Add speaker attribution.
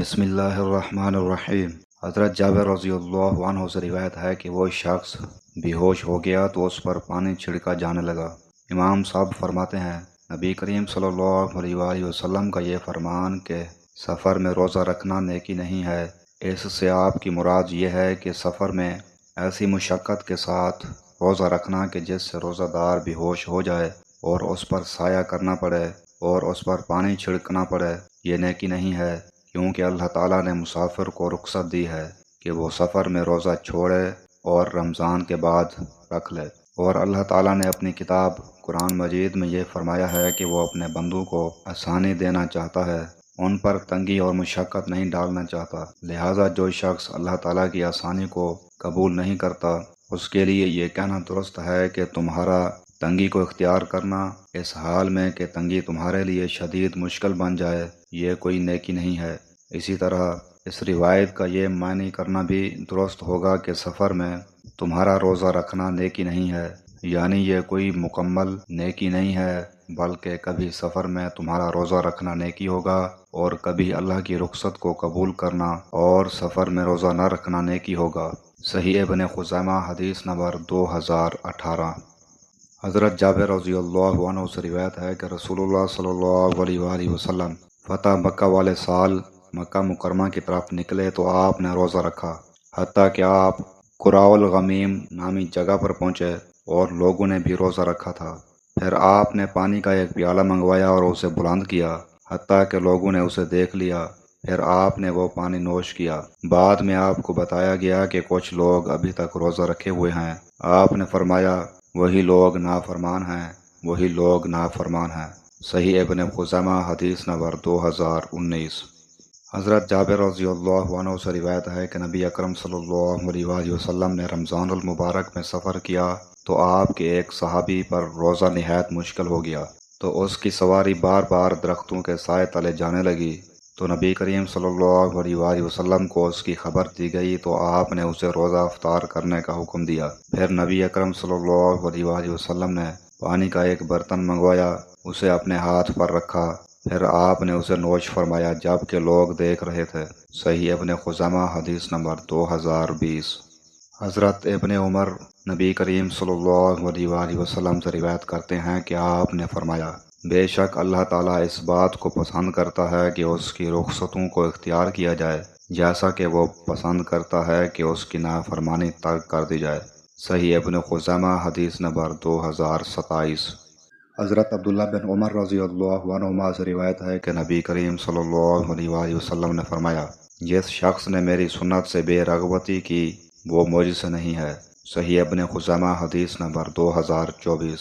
Speaker 1: بسم اللہ الرحمن الرحیم۔ حضرت جابر رضی اللہ عنہ سے روایت ہے کہ وہ شخص بے ہوش ہو گیا تو اس پر پانی چھڑکا جانے لگا۔ امام صاحب فرماتے ہیں، نبی کریم صلی اللہ علیہ وآلہ وسلم کا یہ فرمان کہ سفر میں روزہ رکھنا نیکی نہیں ہے، اس سے آپ کی مراد یہ ہے کہ سفر میں ایسی مشقت کے ساتھ روزہ رکھنا کہ جس سے روزہ دار بے ہوش ہو جائے اور اس پر سایہ کرنا پڑے اور اس پر پانی چھڑکنا پڑے، یہ نیکی نہیں ہے، کیونکہ اللہ تعالیٰ نے مسافر کو رخصت دی ہے کہ وہ سفر میں روزہ چھوڑے اور رمضان کے بعد رکھ لے۔ اور اللہ تعالیٰ نے اپنی کتاب قرآن مجید میں یہ فرمایا ہے کہ وہ اپنے بندوں کو آسانی دینا چاہتا ہے، ان پر تنگی اور مشقت نہیں ڈالنا چاہتا۔ لہٰذا جو شخص اللہ تعالیٰ کی آسانی کو قبول نہیں کرتا، اس کے لیے یہ کہنا درست ہے کہ تمہارا تنگی کو اختیار کرنا اس حال میں کہ تنگی تمہارے لیے شدید مشکل بن جائے، یہ کوئی نیکی نہیں ہے۔ اسی طرح اس روایت کا یہ معنی کرنا بھی درست ہوگا کہ سفر میں تمہارا روزہ رکھنا نیکی نہیں ہے، یعنی یہ کوئی مکمل نیکی نہیں ہے، بلکہ کبھی سفر میں تمہارا روزہ رکھنا نیکی ہوگا اور کبھی اللہ کی رخصت کو قبول کرنا اور سفر میں روزہ نہ رکھنا نیکی ہوگا۔ صحیح ابن خزیمہ حدیث نمبر 2018۔ حضرت جابر رضی اللہ عنہ سے روایت ہے کہ رسول اللہ صلی اللہ علیہ وآلہ وسلم فتح مکہ والے سال مکہ مکرمہ کی طرف نکلے تو آپ نے روزہ رکھا، حتیٰ کہ آپ قراء الغمیم نامی جگہ پر پہنچے اور لوگوں نے بھی روزہ رکھا تھا۔ پھر آپ نے پانی کا ایک پیالہ منگوایا اور اسے بلند کیا، حتیٰ کہ لوگوں نے اسے دیکھ لیا۔ پھر آپ نے وہ پانی نوش کیا۔ بعد میں آپ کو بتایا گیا کہ کچھ لوگ ابھی تک روزہ رکھے ہوئے ہیں۔ آپ نے فرمایا، وہی لوگ نافرمان ہیں، وہی لوگ نافرمان ہیں۔ صحیح ابن خزیمہ حدیث نمبر 2019۔ حضرت جابر رضی اللہ عنہ سے روایت ہے کہ نبی اکرم صلی اللہ علیہ وآلہ وسلم نے رمضان المبارک میں سفر کیا تو آپ کے ایک صحابی پر روزہ نہایت مشکل ہو گیا، تو اس کی سواری بار بار درختوں کے سائے تلے جانے لگی، تو نبی کریم صلی اللہ علیہ وآلہ وسلم کو اس کی خبر دی گئی تو آپ نے اسے روزہ افطار کرنے کا حکم دیا۔ پھر نبی اکرم صلی اللہ علیہ وآلہ وسلم نے پانی کا ایک برتن منگوایا، اسے اپنے ہاتھ پر رکھا، پھر آپ نے اسے نوش فرمایا جب کہ لوگ دیکھ رہے تھے۔ صحیح ابن خزیمہ حدیث نمبر 2020۔ حضرت ابن عمر نبی کریم صلی اللہ علیہ وآلہ وسلم سے روایت کرتے ہیں کہ آپ نے فرمایا، بے شک اللہ تعالیٰ اس بات کو پسند کرتا ہے کہ اس کی رخصتوں کو اختیار کیا جائے، جیسا کہ وہ پسند کرتا ہے کہ اس کی نافرمانی ترک کر دی جائے۔ صحیح ابن خزیمہ حدیث نمبر 2027۔ حضرت عبداللہ بن عمر رضی اللہ عنہما سے روایت ہے کہ نبی کریم صلی اللہ علیہ وآلہ وسلم نے فرمایا، جس شخص نے میری سنت سے بے رغبتی کی وہ مجھ سے نہیں ہے۔ صحیح ابن خزیمہ حدیث نمبر 2024۔